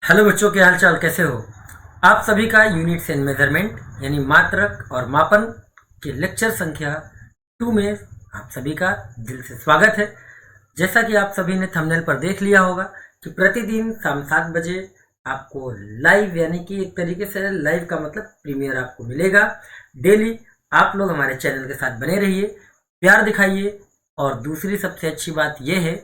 Hello बच्चों, क्या हाल चाल, कैसे हो आप सभी का यूनिट्स एंड मेजरमेंट यानी मात्रक और मापन के लेक्चर संख्या 2 में आप सभी का दिल से स्वागत है। जैसा कि आप सभी ने थंबनेल पर देख लिया होगा कि प्रतिदिन शाम 7 बजे आपको लाइव यानी कि एक तरीके से लाइव का मतलब प्रीमियर आपको मिलेगा। डेली आप लोग हमारे चैनल के साथ बने रहिए, प्यार दिखाइए। और दूसरी सबसे अच्छी बात यह है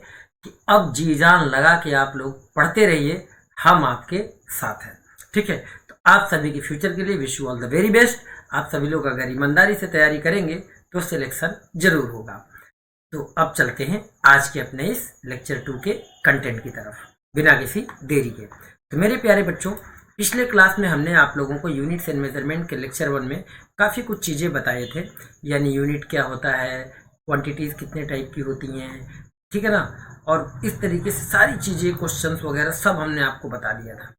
कि अब जी जान लगा के आप लोग पढ़ते रहिए, हम आपके साथ हैं। ठीक है, तो आप सभी के फ्यूचर के लिए wish you all the very best. आप सभी लोग अगर ईमानदारी से तैयारी करेंगे तो सिलेक्शन जरूर होगा। तो अब चलते हैं आज के अपने इस लेक्चर 2 के कंटेंट की तरफ बिना किसी देरी के। तो मेरे प्यारे बच्चों, पिछले क्लास में हमने आप लोगों को यूनिट्स एंड मेजरमेंट के लेक्चर 1 में काफ़ी कुछ चीज़ें बताए थे, यानी यूनिट क्या होता है, क्वांटिटीज़ कितने टाइप की होती हैं, ठीक है ना। और इस तरीके से सारी चीज़ें, क्वेश्चंस वगैरह सब हमने आपको बता दिया था।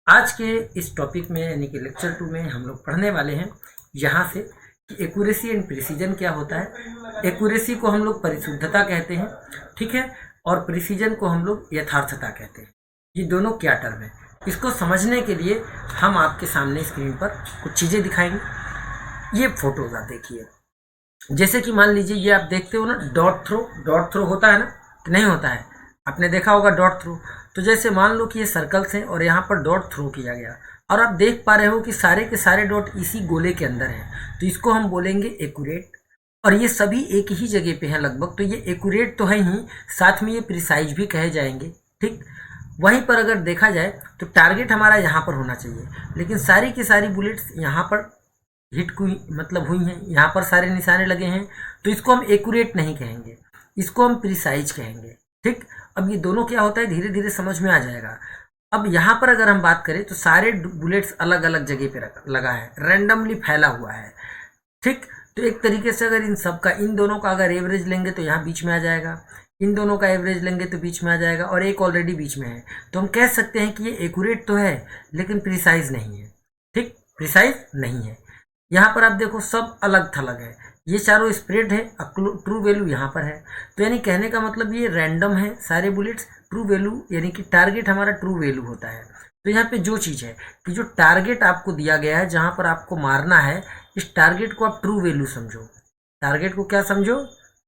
आज के इस टॉपिक में यानी कि लेक्चर 2 में हम लोग पढ़ने वाले हैं यहाँ से कि एक्यूरेसी एंड प्रिसीजन क्या होता है। एक्यूरेसी को हम लोग परिशुद्धता कहते हैं, ठीक है, और प्रिसीजन को हम लोग यथार्थता कहते हैं। ये दोनों क्या टर्म है, इसको समझने के लिए हम आपके सामने स्क्रीन पर कुछ चीज़ें दिखाएंगे। ये फोटोज आप देखिए, जैसे कि मान लीजिए ये आप देखते हो ना, डॉट थ्रो होता है ना कि नहीं होता है, आपने देखा होगा डॉट थ्रो। तो जैसे मान लो कि ये सर्कल्स हैं और यहाँ पर डॉट थ्रो किया गया और आप देख पा रहे हो कि सारे के सारे डॉट इसी गोले के अंदर हैं, तो इसको हम बोलेंगे एक्यूरेट। और ये सभी एक ही जगह पे हैं लगभग, तो ये एक्यूरेट तो है ही, साथ में ये प्रिसाइज भी कहे जाएंगे। ठीक, वहीं पर अगर देखा जाए तो टारगेट हमारा यहाँ पर होना चाहिए, लेकिन सारी की सारी बुलेट्स यहाँ पर हिट मतलब हुई हैं, यहाँ पर सारे निशाने लगे हैं, तो इसको हम एक्यूरेट नहीं कहेंगे, इसको हम प्रिसाइज कहेंगे। ठीक, अब ये दोनों क्या होता है धीरे धीरे समझ में आ जाएगा। अब यहाँ पर अगर हम बात करें तो सारे बुलेट्स अलग अलग जगह पे लगा है, रैंडमली फैला हुआ है। ठीक, तो एक तरीके से अगर इन सब का, इन दोनों का अगर एवरेज लेंगे तो यहाँ बीच में आ जाएगा, इन दोनों का एवरेज लेंगे तो बीच में आ जाएगा, और एक ऑलरेडी बीच में है, तो हम कह सकते हैं कि ये एक्यूरेट तो है लेकिन प्रिसाइज नहीं है। ठीक, प्रिसाइज नहीं है। यहाँ पर आप देखो सब अलग थलग है, ये चारों स्प्रेड है, ट्रू वैल्यू यहाँ पर है। तो यानी कहने का मतलब ये रैंडम है सारे बुलेट्स, ट्रू वैल्यू यानी कि टारगेट हमारा ट्रू वैल्यू होता है। तो यहाँ पे जो चीज़ है कि जो टारगेट आपको दिया गया है, जहाँ पर आपको मारना है, इस टारगेट को आप ट्रू वैल्यू समझो। टारगेट को क्या समझो?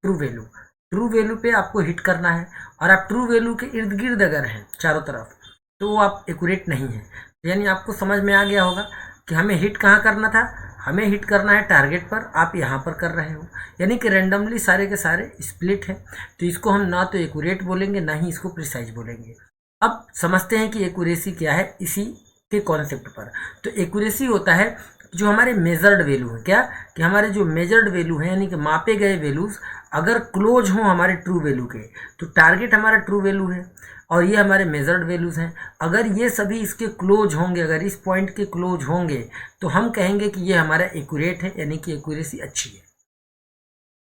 True value. ट्रू वैल्यू पे आपको हिट करना है, और आप ट्रू वैल्यू के इर्द गिर्द अगर हैं चारों तरफ, तो वो आप एक्यूरेट नहीं है। यानी आपको समझ में आ गया होगा कि हमें हिट कहाँ करना था, हमें हिट करना है टारगेट पर, आप यहाँ पर कर रहे हो, यानी कि रैंडमली सारे के सारे स्प्लिट है। तो इसको हम ना तो एक्यूरेट बोलेंगे ना ही इसको प्रिसाइज बोलेंगे। अब समझते हैं कि एक्यूरेसी क्या है इसी के कॉन्सेप्ट पर। तो एक्यूरेसी होता है जो हमारे मेजर्ड वैल्यू है, क्या कि हमारे जो मेजर्ड वैल्यू है यानी कि मापे गए वैल्यूज अगर क्लोज हों हमारे ट्रू वैल्यू के, तो टारगेट हमारा ट्रू वैल्यू है और ये हमारे मेजर्ड वैल्यूज हैं। अगर ये सभी इसके क्लोज होंगे, अगर इस पॉइंट के क्लोज होंगे, तो हम कहेंगे कि ये हमारा एक्यूरेट है, यानी कि एक्यूरेसी अच्छी है।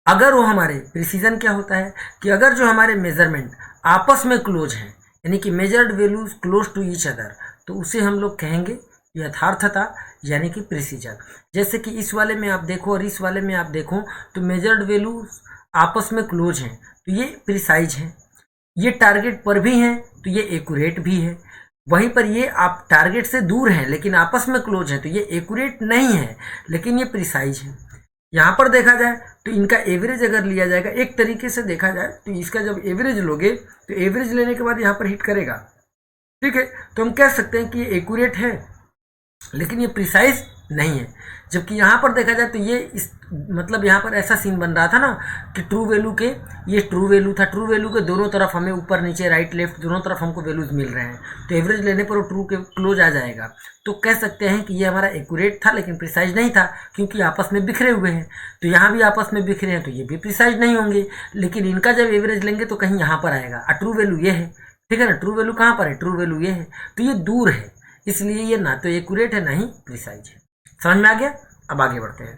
अगर वो हमारे प्रिसीजन क्या होता है कि अगर जो हमारे मेजरमेंट आपस में क्लोज हैं, यानी कि measured values close to each other, तो उसे हम लोग कहेंगे यथार्थता यानी कि प्रिसीजन। जैसे कि इस वाले में आप देखो और इस वाले में आप देखो, तो मेजर्ड वैल्यूज आपस में क्लोज हैं, तो ये प्रिसाइज है। ये टारगेट पर भी हैं तो ये एक्यूरेट भी है। वहीं पर ये आप टारगेट से दूर हैं लेकिन आपस में क्लोज हैं, तो ये एक्यूरेट नहीं है लेकिन ये प्रिसाइज है। यहाँ पर देखा जाए तो इनका एवरेज अगर लिया जाएगा, एक तरीके से देखा जाए तो इसका जब एवरेज लोगे तो एवरेज लेने के बाद यहाँ पर हिट करेगा। ठीक है, तो हम कह सकते हैं कि ये एक्यूरेट है लेकिन ये प्रिसाइज नहीं है। जबकि यहाँ पर देखा जाए तो ये इस मतलब यहाँ पर ऐसा सीन बन रहा था ना कि ट्रू वैल्यू के, ये ट्रू वैल्यू था, ट्रू वैल्यू के दोनों तरफ हमें ऊपर नीचे राइट लेफ्ट दोनों तरफ हमको वैल्यूज मिल रहे हैं, तो एवरेज लेने पर वो ट्रू के क्लोज आ जाएगा। तो कह सकते हैं कि ये हमारा एक्यूरेट था लेकिन प्रिसाइज नहीं था, क्योंकि आपस में बिखरे हुए हैं। तो यहाँ भी आपस में बिखरे हैं तो ये भी प्रिसाइज नहीं होंगे, लेकिन इनका जब एवरेज लेंगे तो कहीं यहाँ पर आएगा। ट्रू वैल्यू ये है, ठीक है ना, ट्रू वैल्यू कहाँ पर है, ट्रू वैल्यू ये है, तो ये दूर है, इसलिए ये ना तो एक्यूरेट है ना ही प्रिसाइज है। समझ में आ गया? अब आगे बढ़ते हैं।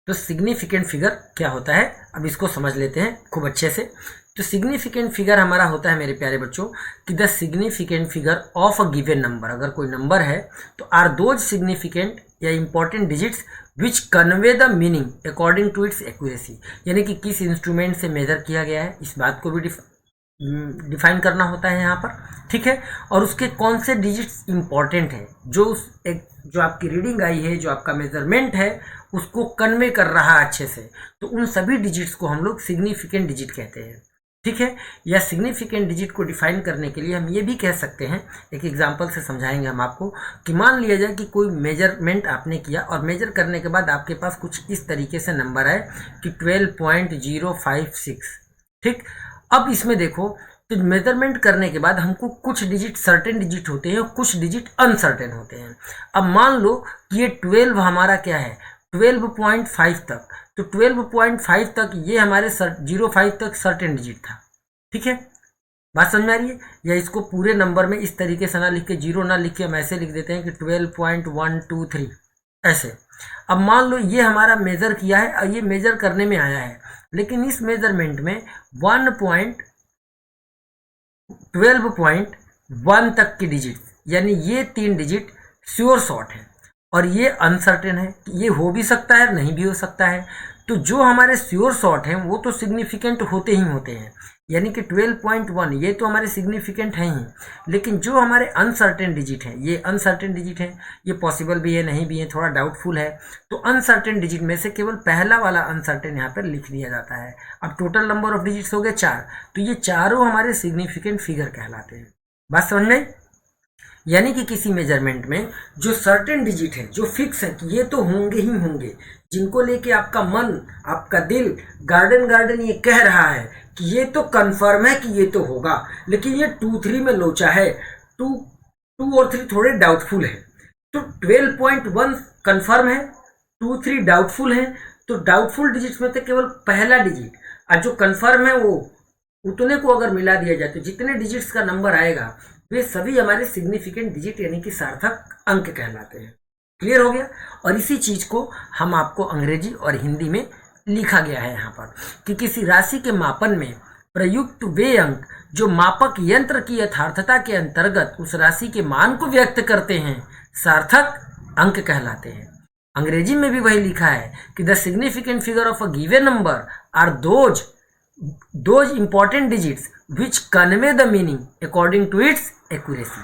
तो सिग्निफिकेंट फिगर क्या होता है, अब इसको समझ लेते हैं खूब अच्छे से। तो सिग्निफिकेंट फिगर हमारा होता है मेरे प्यारे बच्चों कि the significant figure of a given number, अगर कोई नंबर है तो आर दोज सिग्निफिकेंट या important digits which convey the meaning according to its accuracy, यानी कि किस इंस्ट्रूमेंट से मेजर किया गया है, इस बात को भी डिफाइन करना होता है यहाँ पर, ठीक है। और उसके कौन से डिजिट्स इंपॉर्टेंट है, जो आपकी रीडिंग आई है, जो आपका मेजरमेंट है उसको कन्वे कर रहा है अच्छे से, तो उन सभी डिजिट्स को हम लोग सिग्निफिकेंट डिजिट कहते हैं, ठीक है। या सिग्निफिकेंट डिजिट को डिफाइन करने के लिए हम ये भी कह सकते हैं, एक एग्जांपल से समझाएंगे हम आपको, कि मान लिया जाए कि कोई मेजरमेंट आपने किया और मेजर करने के बाद आपके पास कुछ इस तरीके से नंबर आए कि 12.056, ठीक। अब इसमें देखो, तो मेजरमेंट करने के बाद हमको कुछ डिजिट सर्टेन डिजिट होते हैं और कुछ डिजिट अनसर्टेन होते हैं। अब मान लो कि ये 12 हमारा क्या है, 12.5 तक, तो 12.5 तक ये हमारे 05 तक सर्टेन डिजिट था, ठीक है। बात समझ में आ रही है? या इसको पूरे नंबर में इस तरीके से ना लिख के, 0 ना लिख के हम ऐसे लिख देते हैं कि 12.123 ऐसे। अब मान लो ये हमारा मेजर किया है और ये मेजर करने में आया है, लेकिन इस मेजरमेंट में 12.1 तक की डिजिट, यानी ये 3 डिजिट श्योर शॉर्ट है और ये अनसर्टेन है, ये हो भी सकता है नहीं भी हो सकता है। तो जो हमारे श्योर शॉर्ट हैं वो तो सिग्निफिकेंट होते ही होते हैं, यानी कि 12.1 ये तो हमारे सिग्निफिकेंट हैं ही, लेकिन जो हमारे अनसर्टेन डिजिट हैं, ये अनसर्टेन डिजिट हैं, ये पॉसिबल भी है नहीं भी है, थोड़ा डाउटफुल है। तो अनसर्टेन डिजिट में से केवल पहला वाला अनसर्टेन यहाँ पर लिख दिया जाता है। अब टोटल नंबर ऑफ डिजिट्स हो गए 4, तो ये चारों हमारे सिग्निफिकेंट फिगर कहलाते हैं। बात समझ में? यानी कि किसी मेजरमेंट में जो सर्टेन डिजिट है, जो फिक्स है कि ये तो होंगे ही होंगे, जिनको लेके आपका मन, आपका दिल गार्डन ये कह रहा है कि ये तो कंफर्म है कि ये तो होगा, लेकिन ये 2-3 में लोचा है, 2 और 3 थोड़े डाउटफुल है। तो 12.1 कंफर्म है, 2-3 डाउटफुल है। तो डाउटफुल डिजिट्स में तो केवल पहला डिजिट, और जो कंफर्म है वो उतने को अगर मिला दिया जाए तो जितने डिजिट्स का नंबर आएगा वे सभी हमारे सिग्निफिकेंट डिजिट यानी कि सार्थक अंक कहलाते हैं। क्लियर हो गया? और इसी चीज को हम आपको अंग्रेजी और हिंदी में लिखा गया है यहाँ पर कि किसी राशि के मापन में प्रयुक्त वे अंक जो मापक यंत्र की यथार्थता के अंतर्गत उस राशि के मान को व्यक्त करते हैं सार्थक अंक कहलाते हैं। अंग्रेजी में भी वही लिखा है कि the significant figure of a given number are those important digits which convey the meaning according to its accuracy,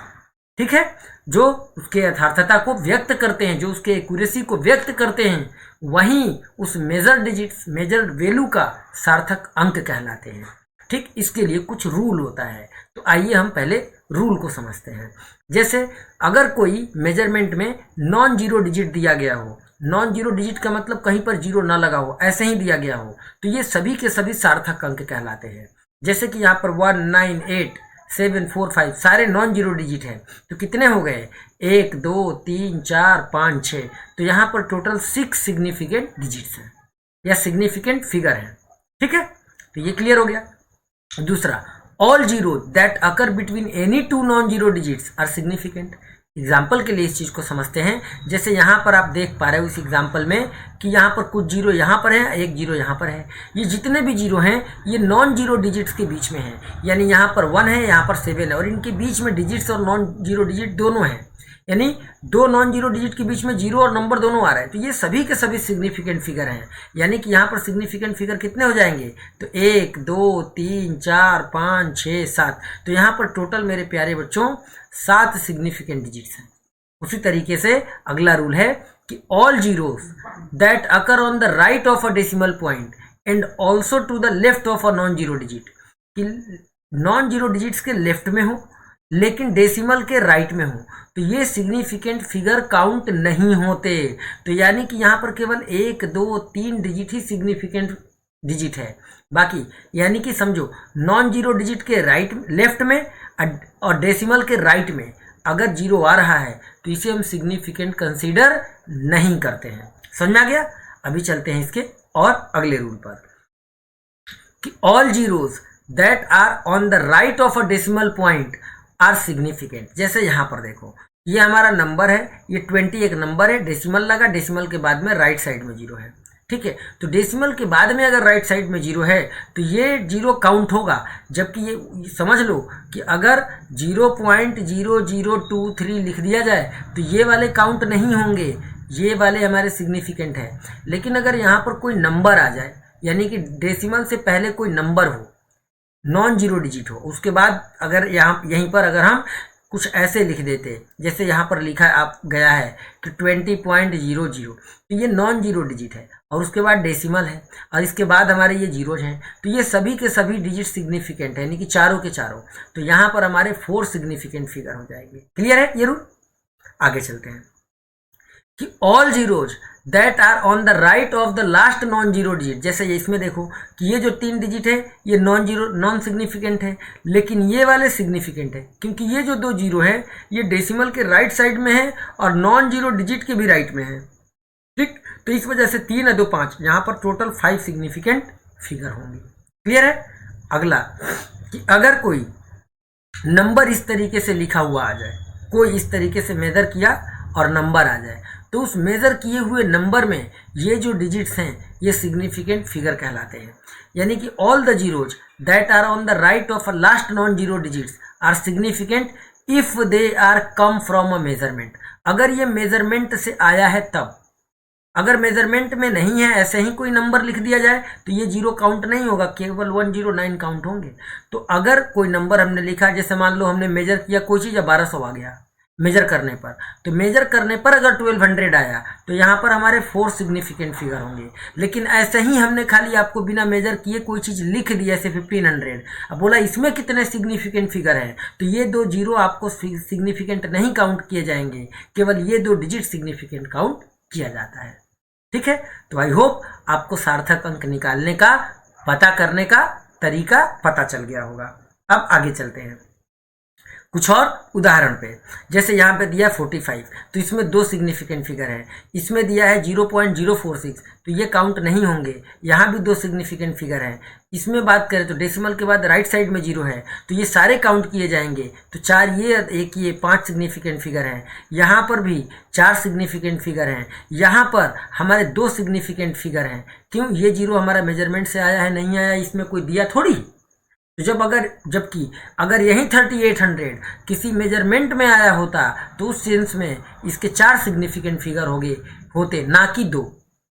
ठीक है। जो उसके यथार्थता को व्यक्त करते हैं, जो उसके एक्यूरेसी को व्यक्त करते हैं, वहीं उस मेजर डिजिट्स, मेजर वैल्यू का सार्थक अंक कहलाते हैं, ठीक। इसके लिए कुछ रूल होता है, तो आइए हम पहले रूल को समझते हैं। जैसे अगर कोई मेजरमेंट में नॉन जीरो डिजिट दिया गया हो, नॉन जीरो डिजिट का मतलब कहीं पर जीरो ना लगा हो, ऐसे ही दिया गया हो, तो ये सभी के सभी सार्थक अंक कहलाते हैं। जैसे कि यहाँ पर 1, 9, 8, 7, 4, 5 सारे नॉन जीरो डिजिट हैं, तो कितने हो गए? 1, 2, 3, 4, 5, 6। तो यहाँ पर टोटल 6 सिग्निफिकेंट डिजिट्स हैं या सिग्निफिकेंट फिगर हैं, ठीक है। तो ये क्लियर हो गया। दूसरा, all zero that occur between any 2 non zero digits are significant. Example के लिए इस चीज को समझते हैं। जैसे यहाँ पर आप देख पा रहे हो इस एग्जाम्पल में कि यहाँ पर कुछ जीरो यहाँ पर है, एक जीरो यहाँ पर है। ये जितने भी जीरो हैं ये नॉन जीरो डिजिट्स के बीच में हैं, यानी यहाँ पर 1 है, यहाँ पर 7 है, और इनके बीच में डिजिट्स और नॉन जीरो डिजिट दोनों हैं, यानी 2 नॉन जीरो डिजिट के बीच में जीरो और नंबर दोनों आ रहे हैं। तो ये सभी के सभी सिग्निफिकेंट फिगर हैं, यानी कि यहाँ पर सिग्निफिकेंट फिगर कितने हो जाएंगे? तो 1, 2, 3, 4, 5, 6, 7। तो यहाँ पर टोटल मेरे प्यारे बच्चों 7 सिग्निफिकेंट डिजिट्स हैं। उसी तरीके से अगला रूल है कि all zeros that occur on the right of a decimal point and also to the left of a non zero digit, कि नॉन जीरो डिजिट्स के लेफ्ट में हो लेकिन डेसिमल के राइट में हो, तो ये सिग्निफिकेंट फिगर काउंट नहीं होते। तो यानी कि यहाँ पर केवल 1, 2, 3 डिजिट ही सिग्निफिकेंट डिजिट है, बाकी यानी कि समझो नॉन जीरो डिजिट के लेफ्ट में और डेसिमल के राइट में अगर जीरो आ रहा है तो इसे हम सिग्निफिकेंट कंसीडर नहीं करते हैं। समझ में आ गया? अभी चलते हैं इसके और अगले रूल पर कि all zeros that are on the right of a decimal point are significant. जैसे यहाँ पर देखो ये हमारा नंबर है, ये 21 नंबर है, डेसिमल लगा, डेसिमल के बाद में राइट साइड में जीरो है, ठीक है। तो डेसिमल के बाद में अगर राइट साइड में जीरो है तो ये जीरो काउंट होगा, जबकि ये समझ लो कि अगर 0.0023 लिख दिया जाए तो ये वाले काउंट नहीं होंगे, ये वाले हमारे सिग्निफिकेंट है। लेकिन अगर यहाँ पर कोई नंबर आ जाए, यानी कि डेसिमल से पहले कोई नंबर हो, नॉन जीरो डिजिट हो, उसके बाद अगर यहाँ यहीं पर अगर हम कुछ ऐसे लिख देते, जैसे यहाँ पर लिखा आप गया है कि 20.00, तो ये नॉन जीरो डिजिट है और उसके बाद डेसिमल है और इसके बाद हमारे ये जीरोज हैं, तो ये सभी के सभी डिजिट सिग्निफिकेंट है, यानी कि चारों के चारों। तो यहाँ पर हमारे 4 सिग्निफिकेंट फिगर हो जाएंगे। क्लियर है ये रूल? आगे चलते हैं कि all zeros that are on the right of the last non zero digit, जैसे ये इसमें देखो कि ये जो 3 डिजिट है ये नॉन सिग्निफिकेंट है, लेकिन ये वाले सिग्निफिकेंट है क्योंकि ये जो 2 जीरो है ये डेसिमल के राइट साइड में है और नॉन जीरो डिजिट के भी राइट में है। ठीक, तो इस वजह से 3 2 5 यहाँ पर टोटल 5 सिग्निफिकेंट फिगर होंगे। क्लियर है? अगला कि अगर कोई नंबर इस तरीके से लिखा हुआ आ जाए, कोई इस तरीके से मेजर किया और नंबर आ जाए, तो उस मेजर किए हुए नंबर में ये जो डिजिट्स हैं ये सिग्निफिकेंट फिगर कहलाते हैं। यानी कि all the zeros that are on the right of a last non zero digits are significant if they are come from a measurement. अगर ये मेजरमेंट से आया है तब, अगर मेजरमेंट में नहीं है, ऐसे ही कोई नंबर लिख दिया जाए तो ये जीरो काउंट नहीं होगा, केवल 109 काउंट होंगे। तो अगर कोई नंबर हमने लिखा, जैसे मान लो हमने मेजर किया कोई चीज़ 1200 आ गया मेजर करने पर, तो मेजर करने पर अगर 1200 आया तो यहाँ पर हमारे 4 सिग्निफिकेंट फिगर होंगे। लेकिन ऐसे ही हमने खाली आपको बिना मेजर किए कोई चीज़ लिख दी ऐसे 1500, अब बोला इसमें कितने सिग्निफिकेंट फिगर हैं, तो ये 2 जीरो आपको सिग्निफिकेंट नहीं काउंट किए जाएंगे, केवल ये 2 डिजिट सिग्निफिकेंट काउंट किया जाता है। ठीक है, तो आई होप आपको सार्थक अंक निकालने का, पता करने का तरीका पता चल गया होगा। अब आगे चलते हैं कुछ और उदाहरण पे। जैसे यहाँ पे दिया 45, तो इसमें 2 सिग्निफिकेंट फिगर है। इसमें दिया है 0.046, तो ये काउंट नहीं होंगे। यहाँ भी 2 सिग्निफिकेंट फिगर हैं। इसमें बात करें तो डेसिमल के बाद राइट साइड में 0 है, तो ये सारे काउंट किए जाएंगे। तो 4 ये, 1 ये, 5 सिग्निफिकेंट फिगर हैं। यहाँ पर भी 4 सिग्निफिकेंट फिगर हैं। यहाँ पर हमारे 2 सिग्निफिकेंट फिगर हैं। क्यों? ये 0 हमारा मेजरमेंट से आया है, नहीं आया, इसमें कोई दिया थोड़ी। तो जबकि अगर यही 3800 किसी मेजरमेंट में आया होता तो उस सेंस में इसके 4 सिग्निफिकेंट फिगर होते, ना कि 2।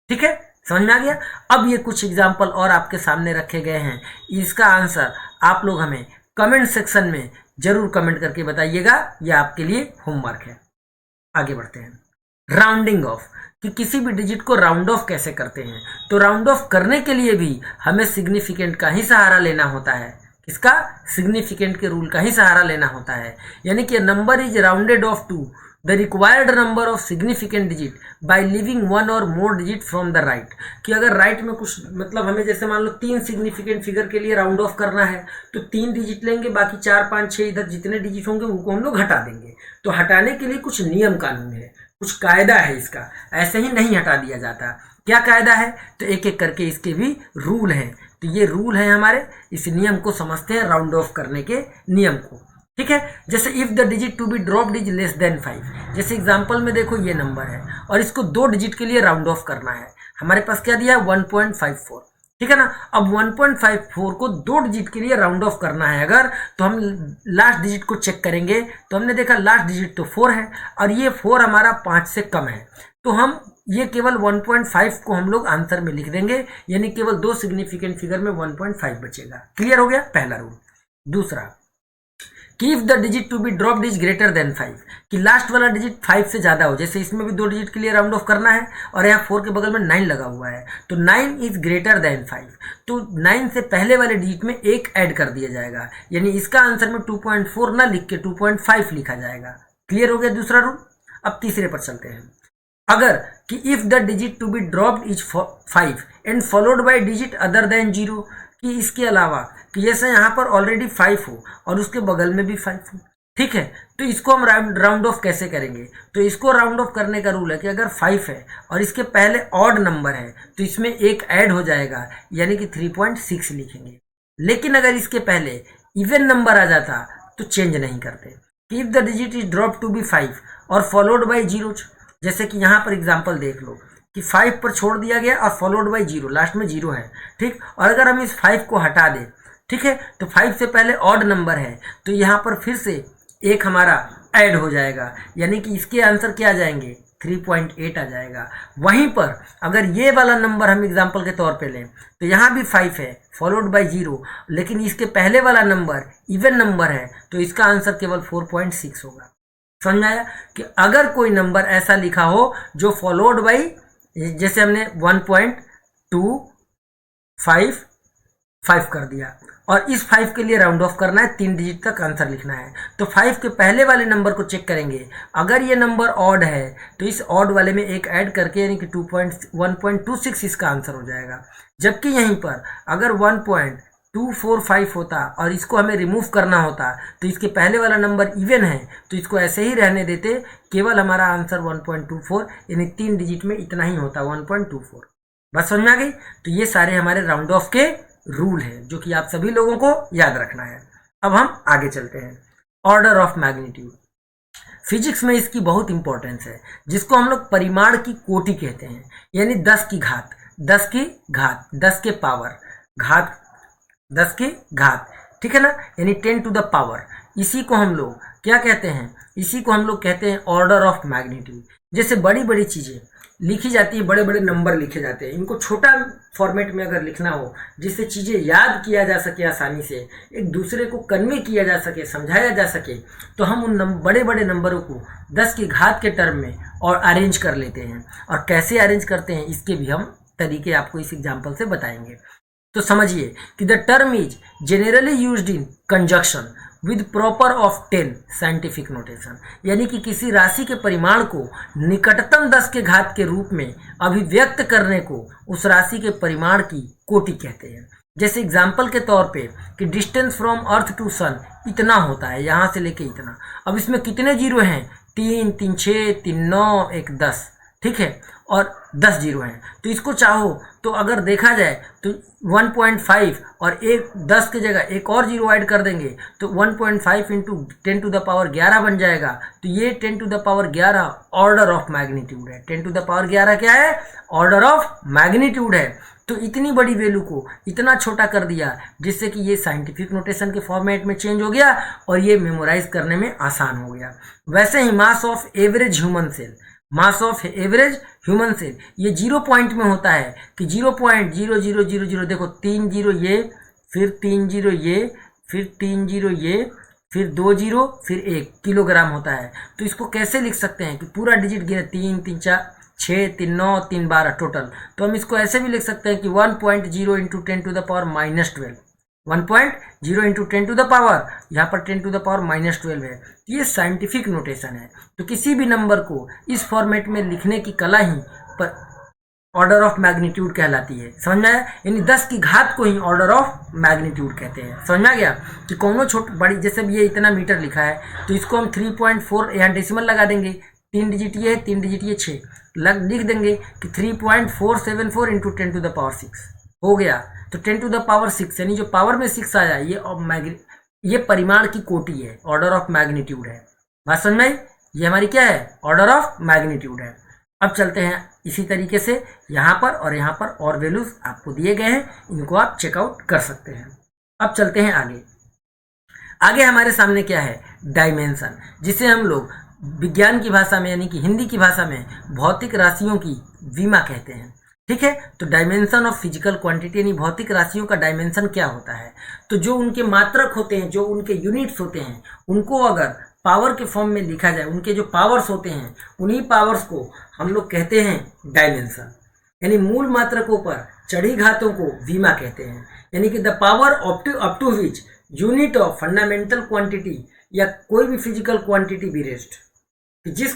ठीक है, समझ में आ गया? अब ये कुछ एग्जाम्पल और आपके सामने रखे गए हैं, इसका आंसर आप लोग हमें कमेंट सेक्शन में जरूर कमेंट करके बताइएगा, यह आपके लिए होमवर्क है। आगे बढ़ते हैं। राउंडिंग ऑफ, कि किसी भी डिजिट को राउंड ऑफ कैसे करते हैं। तो राउंड ऑफ करने के लिए भी हमें सिग्निफिकेंट का ही सहारा लेना होता है। किसका? सिग्निफिकेंट के रूल का ही सहारा लेना होता है। यानी कि number is rounded off to the required number of significant digit by leaving 1 और more digit from the right. कि अगर राइट में कुछ, मतलब हमें जैसे मान लो 3 सिग्निफिकेंट फिगर के लिए राउंड ऑफ करना है, तो 3 डिजिट लेंगे, बाकी 4 5 6 इधर जितने डिजिट होंगे उनको हम लोग हटा देंगे। तो हटाने के लिए कुछ नियम कानून है, कुछ कायदा है इसका, ऐसे ही नहीं हटा दिया जाता। क्या कायदा है? तो एक एक करके इसके भी रूल हैं। तो ये रूल है हमारे, इस नियम को समझते हैं, राउंड ऑफ करने के नियम को। ठीक है, जैसे if the digit to be dropped is less than 5। जैसे एग्जांपल में देखो ये नंबर है और इसको 2 डिजिट के लिए राउंड ऑफ करना है। हमारे पास क्या दिया है? 1.54। ठीक है ना। अब 1.54 को 2 डिजिट के लिए राउंड ऑफ करना है अगर, तो हम लास्ट डिजिट को चेक करेंगे तो हमने देखा लास्ट डिजिट तो 4 है और ये 4 हमारा 5 से कम है, तो हम ये केवल 1.5 को हम लोग आंसर में लिख देंगे, यानी केवल 2 सिग्निफिकेंट फिगर में 1.5 बचेगा। क्लियर हो गया पहला रूल। दूसरा कि if the digit to be dropped is greater than 5, कि लास्ट वाला डिजिट 5 से ज्यादा हो। जैसे इसमें भी 2 डिजिट के लिए राउंड ऑफ करना है और यहाँ 4 के बगल में 9 लगा हुआ है, तो 9 इज ग्रेटर देन 5, तो 9 से पहले वाले डिजिट में 1 ऐड कर दिया जाएगा, यानी इसका आंसर में 2.4 ना लिख के 2.5 लिखा जाएगा। क्लियर हो गया दूसरा रूल। अब तीसरे पर चलते हैं। अगर कि if the digit to be dropped is 5 and followed by digit other than 0, कि इसके अलावा कि जैसे यहाँ पर ऑलरेडी 5 हो और उसके बगल में भी 5 हो। ठीक है, तो इसको हम राउंड ऑफ कैसे करेंगे? तो इसको राउंड ऑफ करने का रूल है कि अगर 5 है और इसके पहले ऑड नंबर है तो इसमें 1 ऐड हो जाएगा, यानी कि 3.6 लिखेंगे। लेकिन अगर इसके पहले इवन नंबर आ जाता तो चेंज नहीं करते। कि if the digit is drop to be 5 और फॉलोड बाई 0, जैसे कि यहाँ पर एग्जाम्पल देख लो कि 5 पर छोड़ दिया गया और फॉलोड बाई 0, लास्ट में 0 है। ठीक, और अगर हम इस 5 को हटा दें, ठीक है, तो 5 से पहले ऑड नंबर है तो यहाँ पर फिर से 1 हमारा ऐड हो जाएगा, यानी कि इसके आंसर क्या आ जाएंगे? 3.8 आ जाएगा। वहीं पर अगर ये वाला नंबर हम एग्जांपल के तौर पे लें तो यहाँ भी 5 है फॉलोड बाय 0, लेकिन इसके पहले वाला नंबर इवन नंबर है तो इसका आंसर केवल 4.6 होगा। समझ में आया कि अगर कोई नंबर ऐसा लिखा हो जो फॉलोड बाय, जैसे हमने 1.255 कर दिया और इस 5 के लिए राउंड ऑफ करना है, 3 डिजिट तक आंसर लिखना है, तो 5 के पहले वाले नंबर को चेक करेंगे। अगर ये नंबर ऑड है तो इस ऑड वाले में एक ऐड करके यानी कि 1.26 इसका आंसर हो जाएगा। जबकि यहीं पर अगर 1.245 होता और इसको हमें रिमूव करना होता तो इसके पहले वाला नंबर इवन है तो इसको ऐसे ही रहने देते, केवल हमारा आंसर 1.24 यानी 3 डिजिट में इतना ही होता 1.24। बस समझ में आ गई। तो ये सारे हमारे राउंड ऑफ के रूल है जो कि आप सभी लोगों को याद रखना है। अब हम आगे चलते हैं। ऑर्डर ऑफ मैग्नीट्यूड, फिजिक्स में इसकी बहुत इंपॉर्टेंस है, जिसको हम लोग परिमाण की कोटि कहते हैं, यानी 10 की घात 10 के पावर घात 10 की घात, ठीक है ना, यानी 10 टू द पावर। इसी को हम लोग क्या कहते हैं, इसी को हम लोग कहते हैं ऑर्डर ऑफ मैग्नीट्यूड। जैसे बड़ी बड़ी चीजें लिखी जाती है, बड़े बड़े नंबर लिखे जाते हैं, इनको छोटा फॉर्मेट में अगर लिखना हो जिससे चीज़ें याद किया जा सके, आसानी से एक दूसरे को कन्वे किया जा सके, समझाया जा सके, तो हम उन बड़े बड़े नंबरों को 10 की घात के टर्म में और अरेंज कर लेते हैं। और कैसे अरेंज करते हैं इसके भी हम तरीके आपको इस एग्जाम्पल से बताएंगे। तो समझिए कि the term is generally used in conjunction with proper off 10 scientific notation, यानी कि किसी राशि के परिमाण को निकटतम 10 के घात के रूप में अभिव्यक्त करने को उस राशि के परिमाण की कोटि कहते हैं। जैसे एग्जाम्पल के तौर पे कि डिस्टेंस फ्रॉम अर्थ टू सन इतना होता है, यहाँ से लेके इतना। अब इसमें कितने जीरो हैं, 3, 3, 6, 3, 9, 1, 10, ठीक है, और 10 जीरो हैं। तो इसको चाहो तो अगर देखा जाए तो 1.5 और एक 10 की जगह एक और जीरो ऐड कर देंगे तो 1.5 इंटू 10 टू द पावर 11 बन जाएगा। तो ये 10 to the power 11 order of magnitude है। 10 टू द पावर 11 क्या है, ऑर्डर ऑफ मैग्नीट्यूड है। तो इतनी बड़ी वैल्यू को इतना छोटा कर दिया जिससे कि ये साइंटिफिक नोटेशन के फॉर्मेट में चेंज हो गया और ये मेमोराइज करने में आसान हो गया। वैसे ही mass of average human cell, mass of average human cell ये 0 पॉइंट में होता है कि 0.0000, देखो 3 जीरो ये, फिर 3 जीरो ये, फिर 3 जीरो ये, फिर 2 जीरो, फिर 1 किलोग्राम होता है। तो इसको कैसे लिख सकते हैं कि पूरा डिजिट गिने 3, 3, 4, 6, 3, 9, 3, 12 टोटल। तो हम इसको ऐसे भी लिख सकते हैं कि 1.0 into 10 to the power -12, 1.0 into 10 to the power, यहाँ पर 10 टू द पावर -12 है। ये साइंटिफिक नोटेशन है। तो किसी भी नंबर को इस फॉर्मेट में लिखने की कला ही पर ऑर्डर ऑफ मैग्नीट्यूड कहलाती है। समझ में आया, यानी 10 की घात को ही ऑर्डर ऑफ मैग्नीट्यूड कहते हैं। समझ में आ गया कि कौनो छोटी बड़ी, जैसे ये इतना मीटर लिखा है तो इसको हम 3.4 यहाँ डेसिमल लगा देंगे, 3 डिजिट ये, 3 डिजिट ये, 6 लिख देंगे कि 3.474 इंटू 10 टू द पावर 6 हो गया। तो 10 टू द पावर 6 यानी जो पावर में 6 आया ये परिमाण की कोटि है, ऑर्डर ऑफ मैग्नीट्यूड है। बात समझ में आई, ये हमारी क्या है, ऑर्डर ऑफ मैग्नीट्यूड है। अब चलते हैं इसी तरीके से यहाँ पर और वैल्यूज आपको दिए गए हैं, इनको आप चेकआउट कर सकते हैं। अब चलते हैं आगे हमारे सामने क्या है, डायमेंशन, जिसे हम लोग विज्ञान की भाषा में यानी कि हिंदी की भाषा में भौतिक राशियों की विमा कहते हैं। ठीक है, तो डायमेंशन ऑफ फिजिकल क्वांटिटी यानी भौतिक राशियों का डायमेंशन क्या होता है, तो जो उनके मात्रक होते हैं, जो उनके यूनिट्स होते हैं, उनको अगर पावर के फॉर्म में लिखा जाए, उनके जो पावर्स होते हैं उन्हीं पावर्स को हम लोग कहते हैं डायमेंशन। यानी मूल मात्रकों पर चढ़ी घातों को विमा कहते हैं, यानी कि the power up to which unit of fundamental quantity या कोई भी फिजिकल क्वांटिटी भी रेस्ट, जिस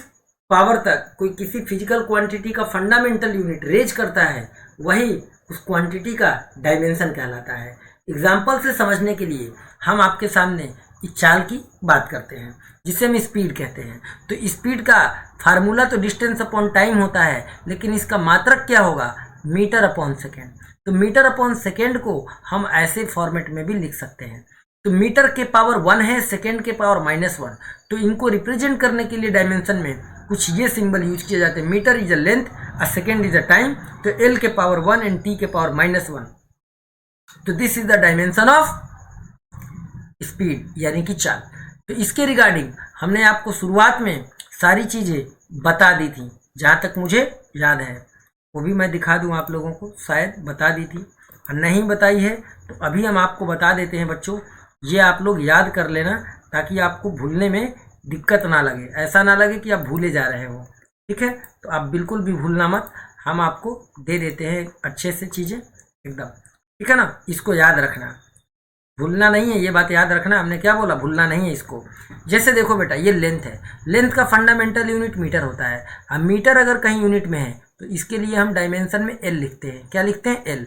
पावर तक कोई किसी फिजिकल क्वांटिटी का फंडामेंटल यूनिट रेज करता है वही उस क्वांटिटी का डायमेंशन कहलाता है। एग्जाम्पल से समझने के लिए हम आपके सामने इस चाल की बात करते हैं जिसे हम स्पीड कहते हैं। तो स्पीड का फार्मूला तो डिस्टेंस अपॉन टाइम होता है, लेकिन इसका मात्रक क्या होगा, मीटर अपॉन सेकेंड। तो मीटर अपॉन सेकेंड को हम ऐसे फॉर्मेट में भी लिख सकते हैं। तो मीटर के पावर 1 है, सेकेंड के पावर -1, तो इनको रिप्रेजेंट करने के लिए डायमेंशन में कुछ ये सिंबल यूज किए जाते हैं। Metre is a length, a second is a time, तो L के पावर 1 एंड T के पावर -1। तो this is the dimension of speed यानी कि चाल। तो इसके रिगार्डिंग हमने आपको शुरुआत में सारी चीजें बता दी थी, जहाँ तक मुझे याद है वो भी मैं दिखा दूँ आप लोगों को, शायद बता दी थी और नहीं बताई है तो अभी हम आपको बता देते हैं बच्चों। ये आप लोग याद कर लेना ताकि आपको भूलने में दिक्कत ना लगे, ऐसा ना लगे कि आप भूले जा रहे हो। ठीक है, तो आप बिल्कुल भी भूलना मत, हम आपको दे देते हैं अच्छे से चीज़ें एकदम। ठीक है ना, इसको याद रखना, भूलना नहीं है, ये बात याद रखना। हमने क्या बोला, भूलना नहीं है इसको। जैसे देखो बेटा, ये लेंथ है, लेंथ का फंडामेंटल यूनिट मीटर होता है। अब मीटर अगर कहीं यूनिट में है तो इसके लिए हम डायमेंशन में एल लिखते हैं। क्या लिखते हैं, एल।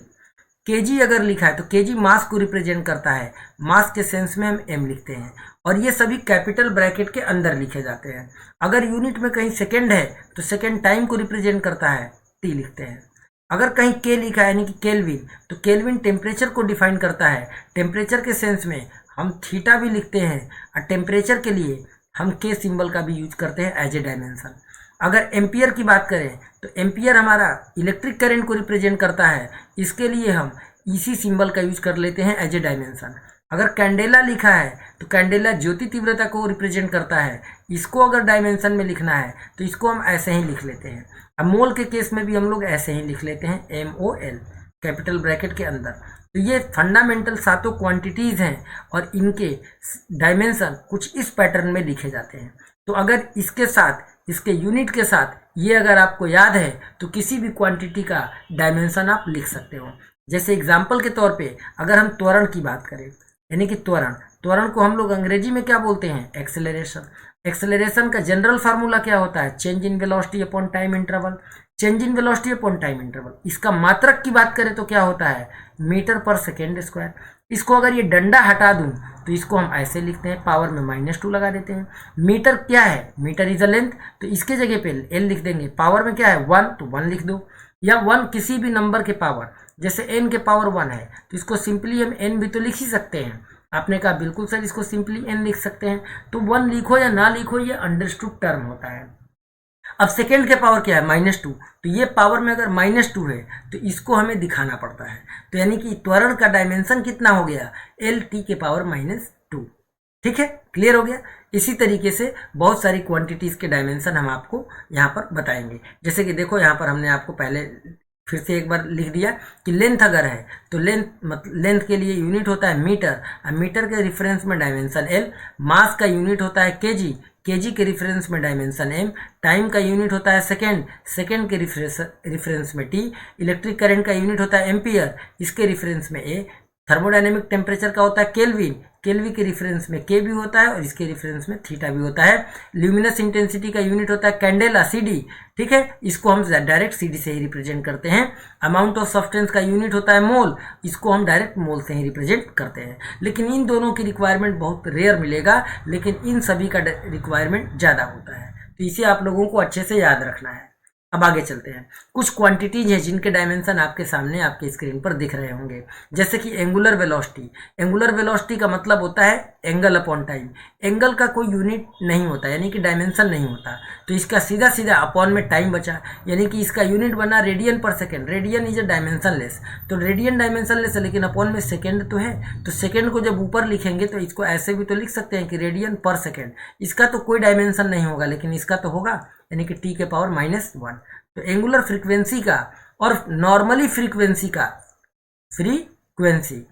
केजी अगर लिखा है तो केजी मास को रिप्रेजेंट करता है, मास के सेंस में हम एम लिखते हैं। और ये सभी कैपिटल ब्रैकेट के अंदर लिखे जाते हैं। अगर यूनिट में कहीं सेकेंड है तो सेकेंड टाइम को रिप्रेजेंट करता है, टी लिखते हैं। अगर कहीं के लिखा है यानी कि केल्विन, तो केल्विन टेम्परेचर को डिफाइन करता है, टेम्परेचर के सेंस में हम थीटा भी लिखते हैं। और टेम्परेचर के लिए हम के सिंबल का भी यूज करते हैं एज ए डायमेंशन। अगर एम्पियर की बात करें तो एम्पियर हमारा इलेक्ट्रिक करंट को रिप्रेजेंट करता है, इसके लिए हम इसी सिंबल का यूज कर लेते हैं एज ए डायमेंशन। अगर कैंडेला लिखा है तो कैंडेला ज्योति तीव्रता को रिप्रेजेंट करता है, इसको अगर डायमेंशन में लिखना है तो इसको हम ऐसे ही लिख लेते हैं। अब मोल के केस में भी हम लोग ऐसे ही लिख लेते हैं, MOL कैपिटल ब्रैकेट के अंदर। तो ये फंडामेंटल सातों क्वांटिटीज हैं और इनके डायमेंशन कुछ इस पैटर्न में लिखे जाते हैं। तो अगर इसके साथ, इसके यूनिट के साथ ये अगर आपको याद है तो किसी भी क्वांटिटी का डायमेंशन आप लिख सकते हो। जैसे एग्जाम्पल के तौर पे अगर हम त्वरण की बात करें, यानी कि त्वरण को हम लोग अंग्रेजी में क्या बोलते हैं, एक्सेलरेशन। एक्सेलरेशन का जनरल फार्मूला क्या होता है, change in velocity upon time interval. Change in velocity upon time interval. इसका मात्रक की बात करें तो क्या होता है, मीटर पर सेकेंड स्क्वायर। इसको अगर ये डंडा हटा दूं तो इसको हम ऐसे लिखते हैं, पावर में -2 लगा देते हैं। मीटर क्या है, मीटर इज अ लेंथ, तो इसके जगह पे एल लिख देंगे। पावर में क्या है 1, तो 1 लिख दो, या 1 किसी भी नंबर के पावर, जैसे n के पावर 1 है तो इसको सिंपली हम n भी तो लिख ही सकते हैं। आपने कहा बिल्कुल सर, इसको सिंपली n लिख सकते हैं। तो 1 लिखो या ना लिखो, ये अंडरस्टूड टर्म होता है। अब सेकेंड के पावर क्या है, -2, तो ये पावर में अगर -2 है तो इसको हमें दिखाना पड़ता है। तो यानी कि त्वरण का डायमेंशन कितना हो गया, LT के पावर -2। ठीक है, क्लियर हो गया। इसी तरीके से बहुत सारी क्वांटिटीज के डायमेंशन हम आपको यहाँ पर बताएंगे। जैसे कि देखो, यहाँ पर हमने आपको पहले फिर से एक बार लिख दिया कि लेंथ अगर है तो लेंथ के लिए यूनिट होता है मीटर, और मीटर के रिफरेंस में डायमेंशन L। मास का यूनिट होता है केजी, केजी के रिफरेंस में डायमेंशन M। टाइम का यूनिट होता है सेकेंड, सेकेंड के रिफरेंस में T। इलेक्ट्रिक करंट का यूनिट होता है एम्पियर, इसके रिफरेंस में A। थर्मोडायनेमिक टेम्परेचर का होता है केल्विन, केल्विन के रिफरेंस में के भी होता है और इसके रिफरेंस में थीटा भी होता है। ल्यूमिनस इंटेंसिटी का यूनिट होता है कैंडेला, CD। ठीक है, इसको हम डायरेक्ट CD से ही रिप्रेजेंट करते हैं। अमाउंट ऑफ सब्सटेंस का यूनिट होता है मोल, इसको हम डायरेक्ट मोल से ही रिप्रेजेंट करते हैं। लेकिन इन दोनों की रिक्वायरमेंट बहुत रेयर मिलेगा, लेकिन इन सभी का रिक्वायरमेंट ज़्यादा होता है, तो इसे आप लोगों को अच्छे से याद रखना है। अब आगे चलते हैं। कुछ क्वांटिटीज है जिनके डायमेंशन आपके सामने आपके स्क्रीन पर दिख रहे होंगे, जैसे कि एंगुलर वेलोसिटी। एंगुलर वेलोसिटी का मतलब होता है एंगल अपॉन टाइम। एंगल का कोई यूनिट नहीं होता, यानी कि डायमेंशन नहीं होता, तो इसका सीधा सीधा अपॉन में टाइम बचा, यानी कि इसका यूनिट बना रेडियन पर second. Radian is a dimension less, तो रेडियन डायमेंशन लेस है, लेकिन अपॉन में सेकेंड तो है, तो सेकेंड को जब ऊपर लिखेंगे तो इसको ऐसे भी तो लिख सकते हैं कि रेडियन पर सेकेंड। इसका तो कोई डायमेंशन नहीं होगा, लेकिन इसका तो होगा, यानी कि T के पावर -1। तो एंगुलर फ्रीक्वेंसी का और नॉर्मली फ्रीक्वेंसी का, फ्रीक्वेंसी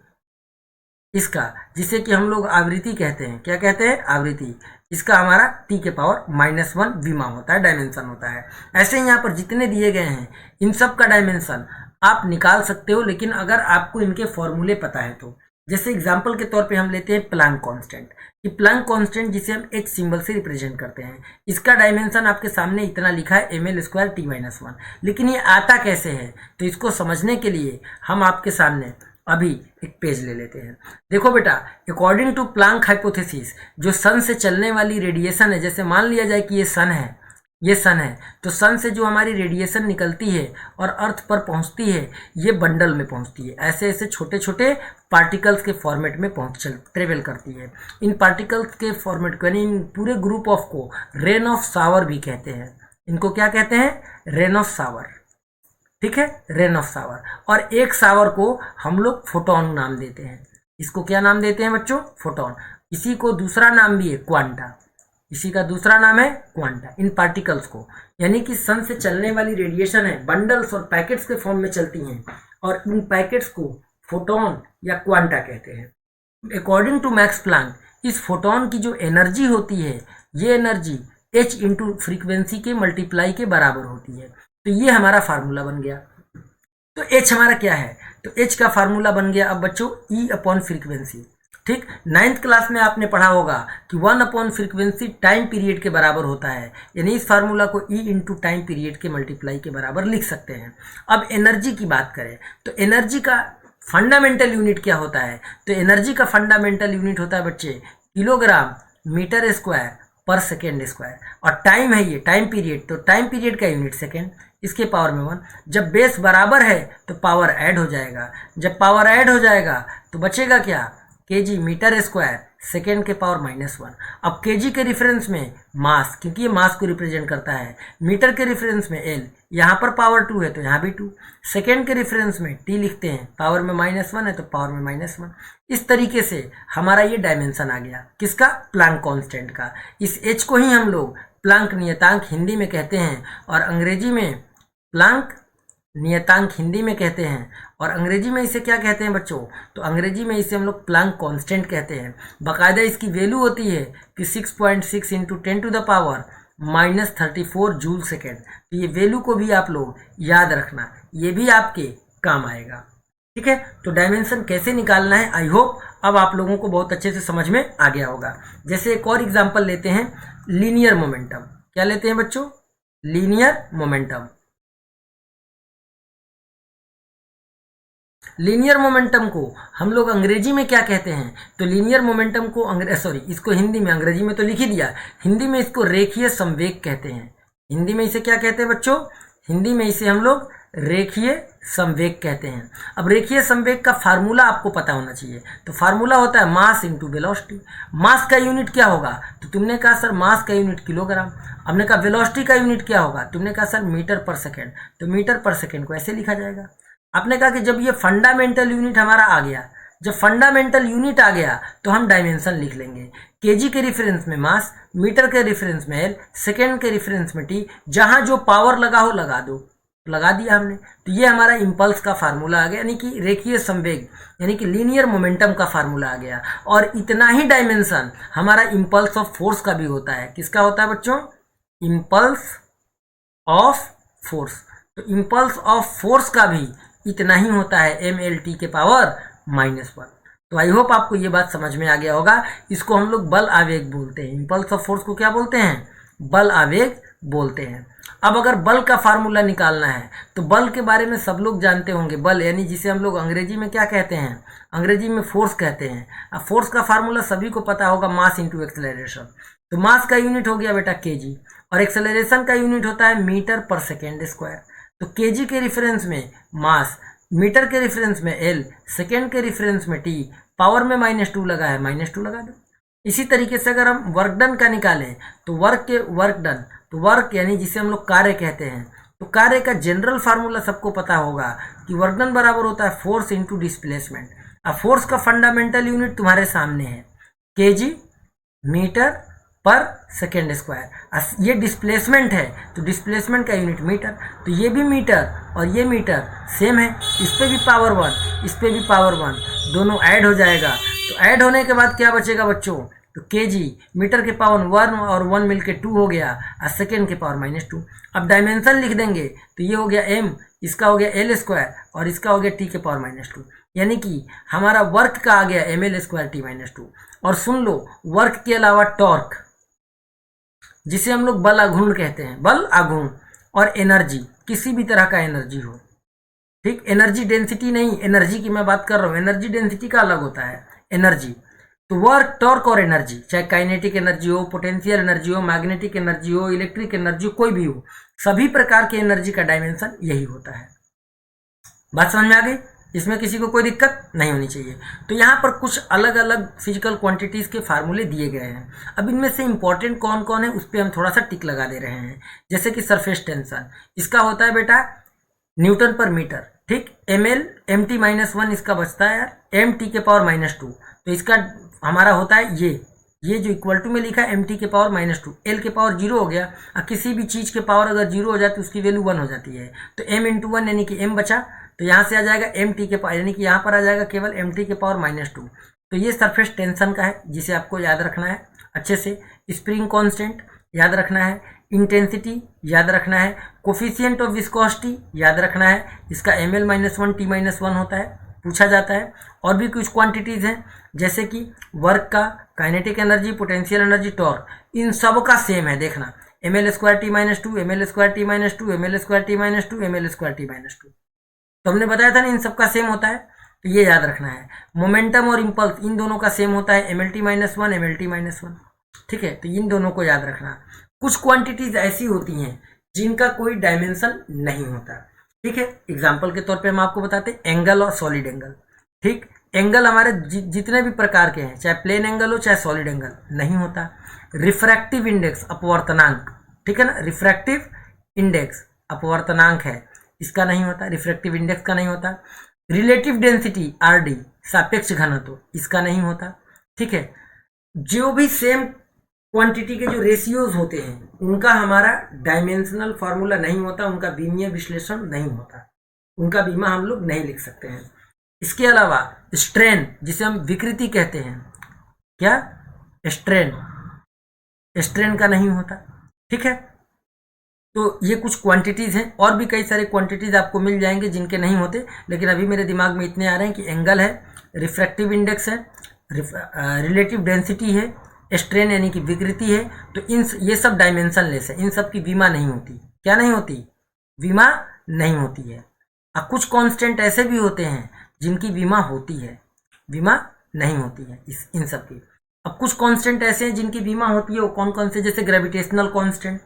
इसका, जिसे कि हम लोग आवृत्ति कहते हैं, क्या कहते हैं, आवृत्ति, इसका हमारा T के पावर -1 विमा होता है, डायमेंशन होता है। ऐसे ही यहाँ पर जितने दिए गए हैं इन सब का डायमेंशन आप निकाल सकते हो, लेकिन अगर आपको इनके फॉर्मूले पता है तो। जैसे एग्जाम्पल के तौर पे हम लेते हैं प्लैंक कांस्टेंट, कि प्लैंक कांस्टेंट जिसे हम H सिंबल से रिप्रेजेंट करते हैं, इसका डायमेंशन आपके सामने इतना लिखा है ml² T-1। लेकिन ये आता कैसे है, तो इसको समझने के लिए हम आपके सामने अभी एक पेज ले लेते हैं। देखो बेटा, अकॉर्डिंग टू प्लैंक हाइपोथेसिस, जो सन से चलने वाली रेडिएशन है, जैसे मान लिया जाए कि ये सन है, ये सन है, तो सन से जो हमारी रेडिएशन निकलती है और अर्थ पर पहुंचती है, ये बंडल में पहुंचती है, ऐसे ऐसे छोटे छोटे पार्टिकल्स के फॉर्मेट में ट्रेवल करती है। इन पार्टिकल्स के फॉर्मेट को, यानी इन पूरे ग्रुप ऑफ को रेन ऑफ सावर भी कहते हैं। इनको क्या कहते हैं, रेन ऑफ सावर। ठीक है, रेन ऑफ सावर। और एक सावर को हम लोग फोटोन नाम देते हैं। इसको क्या नाम देते हैं बच्चों, फोटोन। इसी को दूसरा नाम भी है क्वांटा। इसी का दूसरा नाम है क्वांटा। इन पार्टिकल्स को, यानी कि सन से चलने वाली रेडिएशन है, बंडल्स और पैकेट्स के फॉर्म में चलती हैं और इन पैकेट्स को फोटोन या क्वांटा कहते हैं। अकॉर्डिंग टू मैक्स प्लांक, इस फोटोन की जो एनर्जी होती है, ये एनर्जी h इंटू फ्रीक्वेंसी के मल्टीप्लाई के बराबर होती है। तो ये हमारा फार्मूला बन गया। तो h हमारा क्या है, तो h का फार्मूला बन गया अब बच्चों E अपॉन फ्रीक्वेंसी। ठीक, 9th क्लास में आपने पढ़ा होगा कि 1 अपॉन फ्रीक्वेंसी टाइम पीरियड के बराबर होता है, यानी इस फार्मूला को E इंटू टाइम पीरियड के मल्टीप्लाई के बराबर लिख सकते हैं। अब एनर्जी की बात करें तो एनर्जी का फंडामेंटल यूनिट क्या होता है, तो एनर्जी का फंडामेंटल यूनिट होता है बच्चे किलोग्राम मीटर स्क्वायर पर सेकेंड स्क्वायर, और टाइम है ये टाइम पीरियड, तो टाइम पीरियड का यूनिट सेकेंड, इसके पावर में 1। जब बेस बराबर है तो पावर ऐड हो जाएगा, जब पावर ऐड हो जाएगा तो बचेगा क्या, केजी मीटर स्क्वायर सेकेंड के पावर -1। अब केजी के रेफरेंस में मास, क्योंकि ये मास को रिप्रेजेंट करता है, मीटर के रेफरेंस में एल, यहाँ पर पावर 2 है तो यहाँ भी 2, सेकेंड के रेफरेंस में टी लिखते हैं, पावर में -1 है तो पावर में -1। इस तरीके से हमारा ये डायमेंशन आ गया किसका, प्लांक कांस्टेंट का। इस एच को ही हम लोग प्लांक नियतांक हिंदी में कहते हैं और अंग्रेजी में प्लांक नियतांक हिंदी में कहते हैं, और अंग्रेजी में इसे क्या कहते हैं बच्चों, तो अंग्रेजी में इसे हम लोग प्लांक कांस्टेंट कहते हैं। बाकायदा इसकी वैल्यू होती है कि 6.6 into 10 to the power -34 joule second. तो ये वैल्यू को भी आप लोग याद रखना, ये भी आपके काम आएगा। ठीक है, तो डायमेंशन कैसे निकालना है, आई होप अब आप लोगों को बहुत अच्छे से समझ में आ गया होगा। जैसे एक और एग्जाम्पल लेते हैं, लीनियर मोमेंटम। क्या लेते हैं बच्चों, लीनियर मोमेंटम। लीनियर मोमेंटम को हम लोग अंग्रेजी में क्या कहते हैं, तो लीनियर मोमेंटम को इसको हिंदी में, अंग्रेजी में तो लिख ही दिया, हिंदी में इसको रेखीय संवेग कहते हैं। हिंदी में इसे क्या कहते हैं बच्चों, हिंदी में इसे हम लोग रेखीय संवेग कहते हैं। अब रेखीय संवेग का फार्मूला आपको पता होना चाहिए, तो फार्मूला होता है मास इंटू वेलोसिटी। मास का यूनिट क्या होगा, तो तुमने कहा सर मास का यूनिट किलोग्राम। हमने कहा वेलोसिटी का यूनिट क्या होगा, तुमने कहा सर मीटर पर सेकेंड, तो मीटर पर सेकेंड को ऐसे लिखा जाएगा। आपने कहा कि जब ये फंडामेंटल यूनिट हमारा आ गया, जब फंडामेंटल यूनिट आ गया तो हम डायमेंशन लिख लेंगे। केजी के रेफरेंस में मास, मीटर के रेफरेंस में एल, सेकेंड के रेफरेंस में टी, जहां जो पावर लगा हो लगा दो, लगा दिया हमने। तो ये हमारा इम्पल्स का फार्मूला आ गया, यानी कि रेखीय संवेग, यानी कि लीनियर मोमेंटम का फार्मूला आ गया। और इतना ही डायमेंशन हमारा इम्पल्स ऑफ फोर्स का भी होता है। किसका होता है बच्चों, इम्पल्स ऑफ फोर्स। तो इम्पल्स ऑफ फोर्स का भी इतना ही होता है, mlt के पावर -1। तो आई होप आपको ये बात समझ में आ गया होगा। इसको हम लोग बल आवेग बोलते हैं। इम्पल्स ऑफ फोर्स को क्या बोलते हैं, बल आवेग बोलते हैं। अब अगर बल का फार्मूला निकालना है तो बल के बारे में सब लोग जानते होंगे। बल यानी जिसे हम लोग अंग्रेजी में क्या कहते हैं, अंग्रेजी में फोर्स कहते हैं। अब फोर्स का फार्मूला सभी को पता होगा, मास इंटू एक्सेलरेशन। तो मास का यूनिट हो गया बेटा केजी, और एक्सेलरेशन का यूनिट होता है मीटर पर सेकेंड स्क्वायर। तो केजी के रेफरेंस में मास, मीटर के रेफरेंस में एल, सेकेंड के रेफरेंस में टी, पावर में -2 लगा है, -2 लगा दो। इसी तरीके से अगर हम वर्क डन का निकालें तो वर्क डन, तो वर्क यानी जिसे हम लोग कार्य कहते हैं, तो कार्य का जनरल फार्मूला सबको पता होगा कि वर्क डन बराबर होता है फोर्स इंटू डिस्प्लेसमेंट। अब फोर्स का फंडामेंटल यूनिट तुम्हारे सामने है, केजी मीटर पर सेकेंड स्क्वायर। ये डिस्प्लेसमेंट है तो डिस्प्लेसमेंट का यूनिट मीटर, तो ये भी मीटर और ये मीटर सेम है। इस पे भी पावर 1, इस पे भी पावर 1, दोनों ऐड हो जाएगा। तो ऐड होने के बाद क्या बचेगा बच्चों, तो केजी मीटर के पावर 1 और 1 मिलके 2 हो गया, और सेकेंड के पावर -2। अब डायमेंशन लिख देंगे तो ये हो गया m, इसका हो गया एल स्क्वायर, और इसका हो गया टी के पावर -2, यानी कि हमारा वर्क का आ गया ml स्क्वायर टी -2। और सुन लो, वर्क के अलावा टॉर्क, जिसे हम लोग बल आघूर्ण कहते हैं, बल आघूर्ण, और एनर्जी, किसी भी तरह का एनर्जी हो, ठीक, एनर्जी डेंसिटी नहीं, एनर्जी की मैं बात कर रहा हूँ। एनर्जी डेंसिटी का अलग होता है एनर्जी। तो वर्क, टॉर्क और एनर्जी, चाहे काइनेटिक एनर्जी हो, पोटेंशियल एनर्जी हो, मैग्नेटिक एनर्जी हो, इलेक्ट्रिक एनर्जी हो, कोई भी हो, सभी प्रकार के एनर्जी का डायमेंशन यही होता है। बात समझ में आ गई, इसमें किसी को कोई दिक्कत नहीं होनी चाहिए। तो यहाँ पर कुछ अलग अलग फिजिकल क्वांटिटीज के फार्मूले दिए गए हैं। अब इनमें से इंपॉर्टेंट कौन कौन है उस पर हम थोड़ा सा टिक लगा दे रहे हैं। जैसे कि सरफेस टेंशन, इसका होता है बेटा न्यूटन पर मीटर, ठीक, ml mt -1 इसका बचता है यार, mt के पावर -2, तो इसका हमारा होता है ये ये जो इक्वल टू में लिखा है mt के पावर -2, l के पावर 0 हो गया। और किसी भी चीज़ के पावर अगर 0 हो जाए तो उसकी वैल्यू 1 हो जाती है। तो m इंटू 1 यानी कि m बचा, तो यहाँ से आ जाएगा mt के पावर, यानी कि यहाँ पर आ जाएगा केवल mt के पावर -2। तो ये सरफेस टेंशन का है जिसे आपको याद रखना है अच्छे से। स्प्रिंग कांस्टेंट याद रखना है, इंटेंसिटी याद रखना है, कोफिशिएंट ऑफ विस्कोसिटी याद रखना है, इसका ml-1 t-1 होता है, पूछा जाता है। और भी कुछ क्वांटिटीज़ हैं जैसे कि वर्क का, kinetic energy, potential energy, torque, इन सब का सेम है। देखना ml² t-2, ml² t-2, ml² t-2, ml² t-2, तो हमने बताया था ना इन सब का सेम होता है, तो ये याद रखना है। मोमेंटम और इम्पल्स इन दोनों का सेम होता है, mlt-1 mlt-1, ठीक है, तो इन दोनों को याद रखना। कुछ क्वांटिटीज ऐसी होती हैं जिनका कोई डायमेंशन नहीं होता, ठीक है। एग्जाम्पल के तौर पे हम आपको बताते हैं एंगल और सॉलिड एंगल, ठीक। एंगल हमारे जितने भी प्रकार के हैं, चाहे प्लेन एंगल हो चाहे सॉलिड एंगल, नहीं होता। रिफ्रैक्टिव इंडेक्स अपवर्तनांक, ठीक है ना, रिफ्रैक्टिव इंडेक्स अपवर्तनांक है, इसका नहीं होता, रिफ्रैक्टिव इंडेक्स का नहीं होता। रिलेटिव डेंसिटी RD सापेक्ष घनत्व, इसका नहीं होता, ठीक है। जो भी सेम क्वांटिटी के जो रेशियोज होते हैं उनका हमारा डायमेंशनल फार्मूला नहीं होता, उनका बीमीय विश्लेषण नहीं होता, उनका बीमा हम लोग नहीं लिख सकते हैं। इसके अलावा स्ट्रेन, जिसे हम विकृति कहते हैं, क्या स्ट्रेन, स्ट्रेन का नहीं होता, ठीक है। तो ये कुछ क्वांटिटीज हैं, और भी कई सारे क्वांटिटीज आपको मिल जाएंगे जिनके नहीं होते, लेकिन अभी मेरे दिमाग में इतने आ रहे हैं कि एंगल है, रिफ्रैक्टिव इंडेक्स है, रिलेटिव डेंसिटी है, स्ट्रेन यानी कि विकृति है। तो ये सब डायमेंशनलेस है, इन सब की बीमा नहीं होती। क्या नहीं होती? बीमा नहीं होती है। अब कुछ कांस्टेंट ऐसे भी होते हैं जिनकी बीमा होती है, बीमा नहीं होती है इन सब की। अब कुछ कांस्टेंट ऐसे हैं जिनकी बीमा होती है, वो कौन कौन से? जैसे ग्रेविटेशनल कांस्टेंट,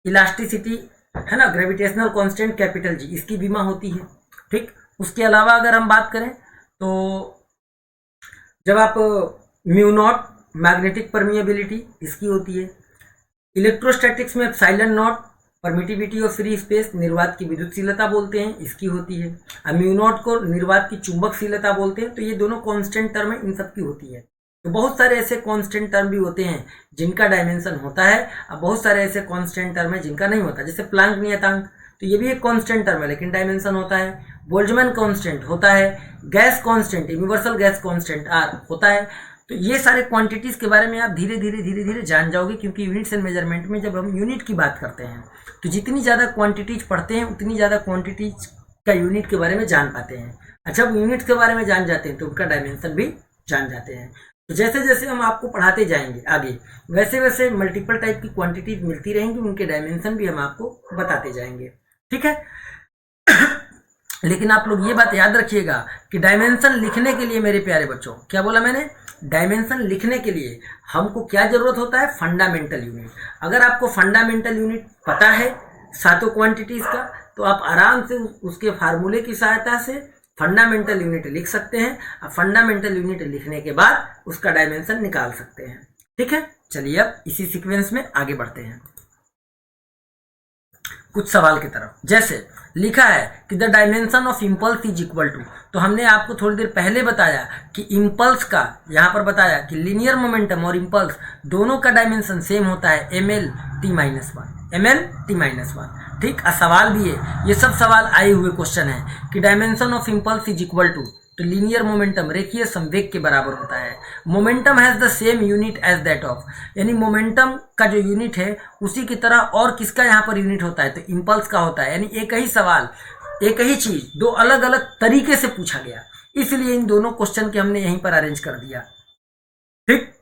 इलास्टिसिटी है ना, ग्रेविटेशनल कांस्टेंट कैपिटल जी, इसकी बीमा होती है, ठीक। उसके अलावा अगर हम बात करें तो जब आप म्यू नॉट मैग्नेटिक परमिएबिलिटी, इसकी होती है। इलेक्ट्रोस्टैटिक्स में epsilon not permittivity of free space, निर्वात की विद्युतशीलता बोलते हैं, इसकी होती है। अब म्यू नॉट को निर्वात की चुंबकशीलता बोलते हैं। तो ये दोनों कांस्टेंट टर्म है, इन सब की होती है। तो बहुत सारे ऐसे कांस्टेंट टर्म भी होते हैं जिनका डायमेंशन होता है, अब बहुत सारे ऐसे कांस्टेंट टर्म है जिनका नहीं होता। जैसे प्लांक नियतांक, तो ये भी एक कांस्टेंट टर्म है लेकिन डायमेंशन होता है। बोल्ट्जमैन कांस्टेंट होता है। Gas constant, universal gas constant R होता है। तो ये सारे क्वांटिटीज के बारे में आप धीरे धीरे जान जाओगे, क्योंकि यूनिट्स एंड मेजरमेंट में जब हम यूनिट की बात करते हैं तो जितनी ज़्यादा क्वांटिटीज पढ़ते हैं उतनी ज़्यादा क्वांटिटीज का यूनिट के बारे में जान पाते हैं। अच्छा, अब यूनिट्स के बारे में जान जाते हैं तो उनका डायमेंशन भी जान जाते हैं। तो जैसे जैसे हम आपको पढ़ाते जाएंगे आगे, वैसे वैसे मल्टीपल टाइप की क्वांटिटीज मिलती रहेंगी, उनके डायमेंशन भी हम आपको बताते जाएंगे, ठीक है। लेकिन आप लोग ये बात याद रखिएगा कि डायमेंशन लिखने के लिए मेरे प्यारे बच्चों, क्या बोला मैंने? डायमेंशन लिखने के लिए हमको क्या जरूरत होता है? Fundamental unit. अगर आपको फंडामेंटल यूनिट पता है सातों क्वांटिटीज का, तो आप आराम से उसके फार्मूले की सहायता से फंडामेंटल यूनिट लिख सकते हैं। अब फंडामेंटल यूनिट लिखने के बाद उसका डायमेंशन निकाल सकते हैं, ठीक है। चलिए अब इसी सीक्वेंस में आगे बढ़ते हैं कुछ सवाल की तरफ। जैसे लिखा है कि the dimension of impulse is equal to, तो हमने आपको थोड़ी देर पहले बताया कि इम्पल्स का, यहाँ पर बताया कि लीनियर मोमेंटम और इम्पल्स दोनों का डायमेंशन सेम होता है ml-t-1, ml-t-1, ठीक। सवाल भी है, ये सब सवाल आए हुए क्वेश्चन है कि dimension of impulse is equal to, तो लीनियर मोमेंटम रेखीय संवेग के बराबर होता है। Momentum has the same unit as that of, यानी मोमेंटम का जो यूनिट है उसी की तरह और किसका यहाँ पर यूनिट होता है? तो इम्पल्स का होता है। यानी एक ही सवाल, एक ही चीज दो अलग अलग तरीके से पूछा गया, इसलिए इन दोनों क्वेश्चन के हमने यहीं पर अरेंज कर दिया, ठीक।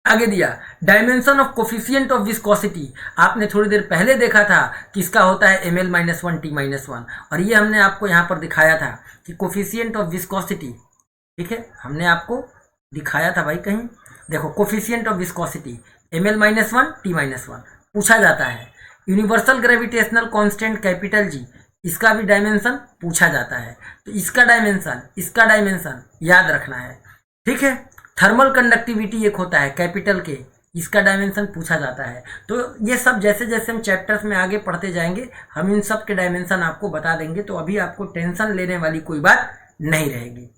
आगे दिया dimension of coefficient of viscosity, आपने थोड़ी देर पहले देखा था कि इसका होता है ml-1 t-1, और ये हमने आपको यहाँ पर दिखाया था कि कोफिशिएंट ऑफ विस्कोसिटी, ठीक है, हमने आपको दिखाया था भाई कहीं, देखो coefficient of viscosity ml-1 t-1 पूछा जाता है। Universal gravitational constant capital G, इसका भी डायमेंशन पूछा जाता है। तो इसका डायमेंशन याद रखना है, ठीक है। थर्मल कंडक्टिविटी एक होता है कैपिटल के, इसका डायमेंशन पूछा जाता है। तो ये सब जैसे जैसे हम चैप्टर्स में आगे पढ़ते जाएंगे हम इन सब के डायमेंशन आपको बता देंगे, तो अभी आपको टेंशन लेने वाली कोई बात नहीं रहेगी।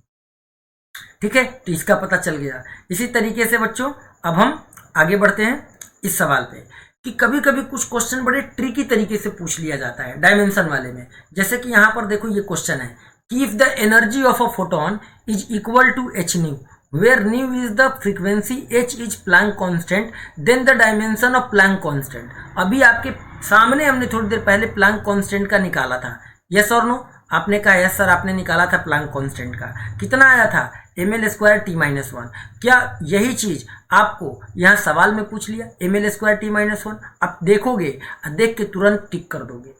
ठीक है, तो इसका पता चल गया। इसी तरीके से बच्चों अब हम आगे बढ़ते हैं इस सवाल पे कि कभी कभी कुछ क्वेश्चन बड़े ट्रिकी तरीके से पूछ लिया जाता है डायमेंशन वाले में। जैसे कि यहाँ पर देखो ये क्वेश्चन है कि if the energy of a photon is equal to h nu where nu is the frequency h is Planck constant then the dimension of Planck constant. अभी आपके सामने हमने थोड़ी देर पहले प्लैंक कांस्टेंट का निकाला था, यस और नो? आपने कहा यस सर, आपने निकाला था प्लैंक कांस्टेंट का, कितना आया था? ml² t-1। क्या यही चीज आपको यहाँ सवाल में पूछ लिया ml² t-1? आप देखोगे, देख के तुरंत टिक कर दोगे,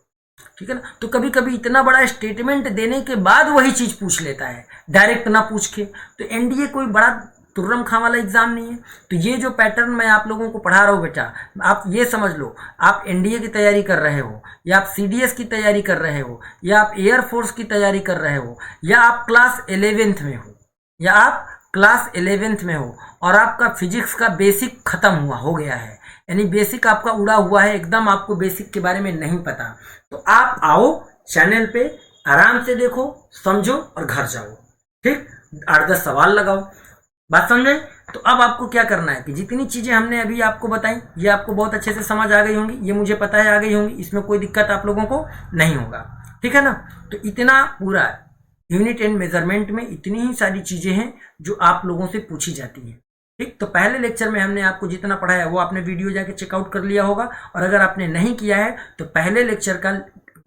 ठीक है ना? तो कभी कभी इतना बड़ा स्टेटमेंट देने के बाद वही चीज पूछ लेता है, डायरेक्ट ना पूछ के। तो एनडीए कोई बड़ा तुर्रम खां वाला एग्जाम नहीं है। तो ये जो पैटर्न मैं आप लोगों को पढ़ा रहा हूँ बेटा, आप ये समझ लो, आप एनडीए की तैयारी कर रहे हो, या आप सीडीएस की तैयारी कर रहे हो, या आप एयरफोर्स की तैयारी कर रहे हो, या आप क्लास 11th में हो, या आप क्लास 11th में हो और आपका फिजिक्स का बेसिक खत्म हो गया है, यानी बेसिक आपका उड़ा हुआ है एकदम, आपको बेसिक के बारे में नहीं पता, तो आप आओ चैनल पे, आराम से देखो, समझो और घर जाओ, ठीक? 8-10 सवाल लगाओ, बात समझे? तो अब आपको क्या करना है कि जितनी चीजें हमने अभी आपको बताई ये आपको बहुत अच्छे से समझ आ गई होंगी, ये मुझे पता है आ गई होंगी, इसमें कोई दिक्कत आप लोगों को नहीं होगा, ठीक है ना? तो इतना पूरा यूनिट एंड मेजरमेंट में इतनी ही सारी चीजें हैं जो आप लोगों से पूछी जाती हैं, ठीक? तो पहले लेक्चर में हमने आपको जितना पढ़ाया वो आपने वीडियो जाके चेकआउट कर लिया होगा, और अगर आपने नहीं किया है तो पहले लेक्चर का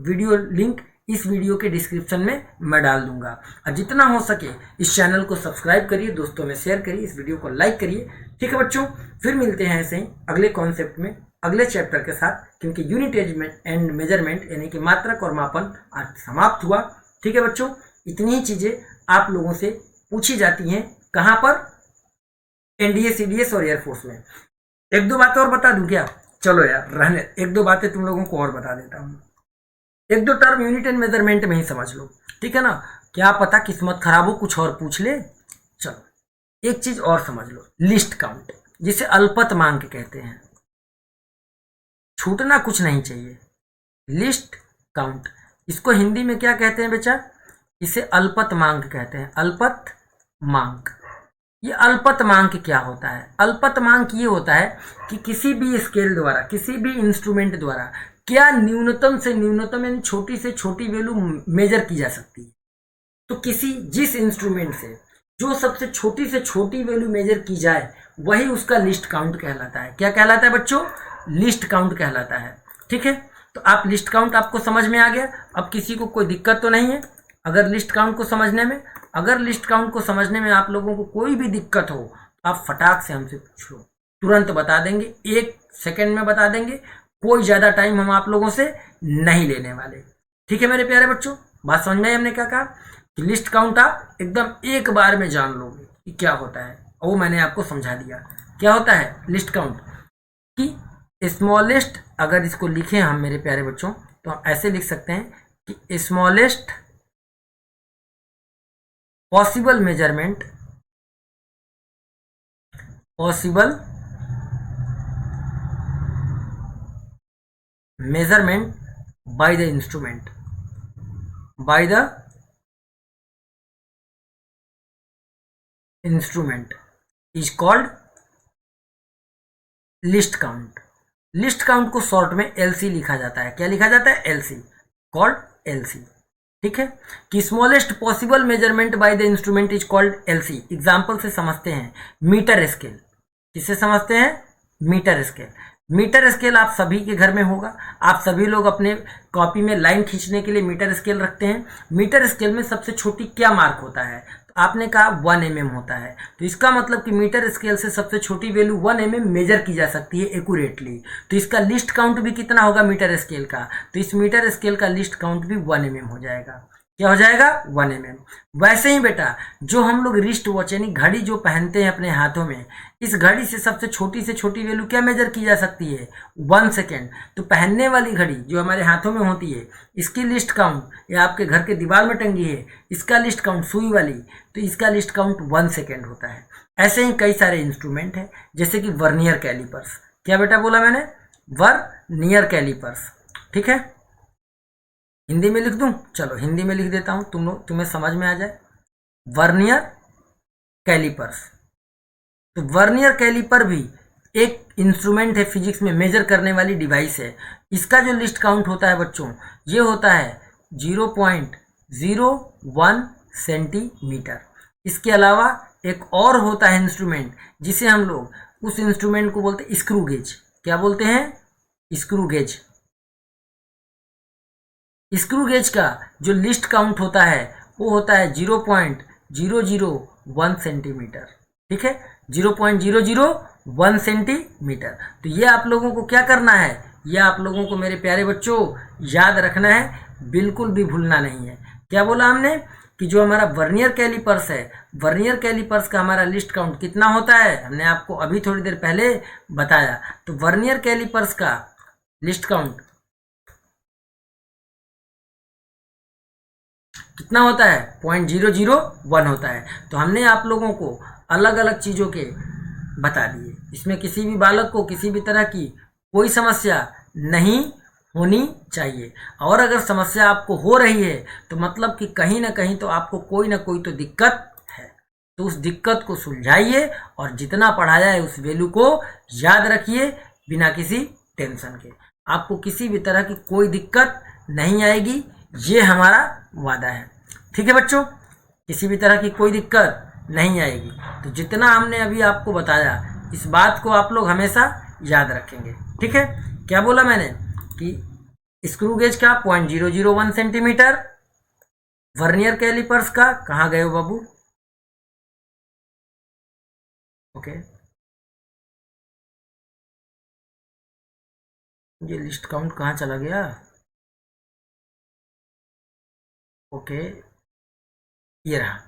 वीडियो लिंक इस वीडियो के डिस्क्रिप्शन में मैं डाल दूंगा। और जितना हो सके इस चैनल को सब्सक्राइब करिए, दोस्तों में शेयर करिए, इस वीडियो को लाइक करिए, ठीक है बच्चों? फिर मिलते हैं ऐसे ही अगले कॉन्सेप्ट में, अगले चैप्टर के साथ, क्योंकि यूनिट एंड मेजरमेंट यानी कि मात्रक और मापन आज समाप्त हुआ, ठीक है बच्चों? इतनी ही चीजें आप लोगों से पूछी जाती हैं, कहां पर? एनडीए, सीडीएस और एयरफोर्स में। एक दो बातें और बता दूं क्या? चलो यार रहने, एक दो बातें तुम लोगों को और बता देता हूं। एक दो टर्म यूनिट एंड मेजरमेंट में ही समझ लो, ठीक है ना? क्या पता किस्मत खराब हो, कुछ और पूछ ले। चलो एक चीज और समझ लो, लिस्ट काउंट, जिसे अल्पतमांक कहते हैं, छूटना कुछ नहीं चाहिए। लिस्ट काउंट, इसको हिंदी में क्या कहते हैं बेटा? इसे अल्पतमांक कहते हैं, अल्पतमांक। ये अल्पतमांक क्या होता है? अल्पतमांक ये होता है कि किसी भी स्केल द्वारा, किसी भी इंस्ट्रूमेंट द्वारा क्या न्यूनतम से न्यूनतम यानी छोटी से छोटी वैल्यू मेजर की जा सकती है। तो जिस इंस्ट्रूमेंट से जो सबसे छोटी से छोटी वैल्यू मेजर की जाए वही उसका लिस्ट काउंट कहलाता है। क्या कहलाता है बच्चों? लिस्ट काउंट कहलाता है, ठीक है? तो आप लिस्ट काउंट आपको समझ में आ गया। अब किसी को कोई दिक्कत तो नहीं है अगर लिस्ट काउंट को समझने में? अगर लिस्ट काउंट को समझने में आप लोगों को कोई भी दिक्कत हो तो आप फटाक से हमसे पूछ लो, तुरंत बता देंगे, 1 सेकंड में बता देंगे, कोई ज्यादा टाइम हम आप लोगों से नहीं लेने वाले, ठीक है मेरे प्यारे बच्चों? बात समझ में आई? हमने क्या कहा कि लिस्ट काउंट आप एकदम एक बार में जान लोगे कि क्या होता है, और वो मैंने आपको समझा दिया। क्या होता है लिस्ट काउंट? कि स्मॉलेस्ट, अगर इसको लिखें हम मेरे प्यारे बच्चों तो हम ऐसे लिख सकते हैं कि smallest possible measurement, possible measurement by the instrument, by the instrument is called list count. List count को शॉर्ट में एलसी लिखा जाता है। क्या लिखा जाता है? एलसी, कॉल्ड एलसी, ठीक है? कि smallest possible measurement by the instrument is called LC. Example से समझते हैं, मीटर स्केल। किससे समझते हैं? Metre scale. मीटर स्केल आप सभी के घर में होगा, आप सभी लोग अपने कॉपी में लाइन खींचने के लिए मीटर स्केल रखते हैं। मीटर स्केल में सबसे छोटी क्या मार्क होता है? तो आपने कहा 1 mm होता है, तो इसका मतलब कि मीटर स्केल से सबसे छोटी वैल्यू 1 mm मेजर की जा सकती है एक्यूरेटली। तो इसका लिस्ट काउंट भी कितना होगा मीटर स्केल का? तो इस मीटर स्केल का लिस्ट काउंट भी 1 mm हो जाएगा। क्या हो जाएगा? 1 mm। वैसे ही बेटा जो हम लोग रिस्ट वॉच यानी घड़ी जो पहनते हैं अपने हाथों में, इस घड़ी से सबसे छोटी वैल्यू क्या मेजर की जा सकती है? 1 सेकेंड। तो पहनने वाली घड़ी जो हमारे हाथों में होती है, इसकी लिस्ट काउंट, या आपके घर के दीवार में टंगी है, इसका लिस्ट काउंट सुई वाली, तो इसका लिस्ट काउंट 1 सेकेंड होता है। ऐसे ही कई सारे इंस्ट्रूमेंट हैं, जैसे कि वर्नियर कैलिपर्स। क्या बेटा बोला मैंने? वर्नियर कैलिपर्स, ठीक है? हिंदी में लिख दूं? चलो हिंदी में लिख देता हूं, तुम्हें समझ में आ जाए। Vernier callipers. तो वर्नियर कैलिपर भी एक इंस्ट्रूमेंट है, फिजिक्स में मेजर करने वाली डिवाइस है। इसका जो लिस्ट काउंट होता है बच्चों, ये होता है 0.01 सेंटीमीटर। इसके अलावा एक और होता है इंस्ट्रूमेंट, जिसे हम लोग उस इंस्ट्रूमेंट को बोलते हैं स्क्रू गेज। क्या बोलते हैं? Screw gauge. स्क्रू गेज का जो लिस्ट काउंट होता है वो होता है 0.001 सेंटीमीटर। ठीक है, 0.001 सेंटीमीटर। तो ये आप लोगों को क्या करना है, ये आप लोगों को मेरे प्यारे बच्चों याद रखना है, बिल्कुल भी भूलना नहीं है। क्या बोला हमने कि जो हमारा वर्नियर कैलिपर्स है, वर्नियर कैलिपर्स का हमारा लिस्ट काउंट कितना होता है, हमने आपको अभी थोड़ी देर पहले बताया। तो वर्नियर कैलिपर्स का लिस्ट काउंट कितना होता है? 0.001 होता है। तो हमने आप लोगों को अलग अलग चीज़ों के बता दिए। इसमें किसी भी बालक को किसी भी तरह की कोई समस्या नहीं होनी चाहिए, और अगर समस्या आपको हो रही है तो मतलब कि कहीं ना कहीं तो आपको कोई ना कोई तो दिक्कत है। तो उस दिक्कत को सुलझाइए और जितना पढ़ाया है उस वैल्यू को याद रखिए बिना किसी टेंशन के। आपको किसी भी तरह की कोई दिक्कत नहीं आएगी, ये हमारा वादा है। ठीक है बच्चों, किसी भी तरह की कोई दिक्कत नहीं आएगी। तो जितना हमने अभी आपको बताया, इस बात को आप लोग हमेशा याद रखेंगे। ठीक है, क्या बोला मैंने कि स्क्रू गेज का 0.001 सेंटीमीटर, वर्नियर कैलिपर्स का, कहाँ गए हो बाबू? ओके, ये लिस्ट काउंट कहाँ चला गया? ओके, ये रहा।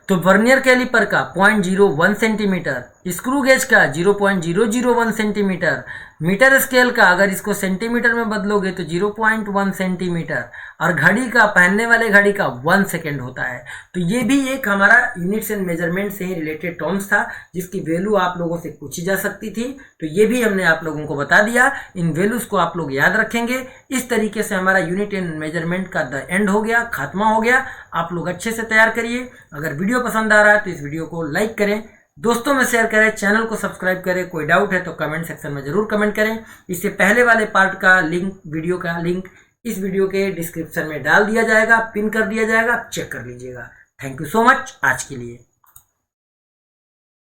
तो वर्नियर कैलिपर का 0.01 सेंटीमीटर, स्क्रू गेज का 0.001 सेंटीमीटर, मीटर स्केल का अगर इसको सेंटीमीटर में बदलोगे तो 0.1 सेंटीमीटर, और घड़ी का, पहनने वाले घड़ी का 1 सेकेंड होता है। तो ये भी एक हमारा यूनिट्स एंड मेजरमेंट से ही रिलेटेड टर्म्स था, जिसकी वैल्यू आप लोगों से पूछी जा सकती थी। तो ये भी हमने आप लोगों को बता दिया। इन वैल्यूज को आप लोग याद रखेंगे। इस तरीके से हमारा यूनिट एंड मेजरमेंट का द एंड हो गया, खात्मा हो गया। आप लोग अच्छे से तैयार करिए। अगर वीडियो पसंद आ रहा है तो इस वीडियो को लाइक करें, दोस्तों में शेयर करें, चैनल को सब्सक्राइब करें। कोई डाउट है तो कमेंट सेक्शन में जरूर कमेंट करें। इससे पहले वाले पार्ट का लिंक, वीडियो का लिंक इस वीडियो के डिस्क्रिप्शन में डाल दिया जाएगा, पिन कर दिया जाएगा, चेक कर लीजिएगा। थैंक यू सो मच आज के लिए।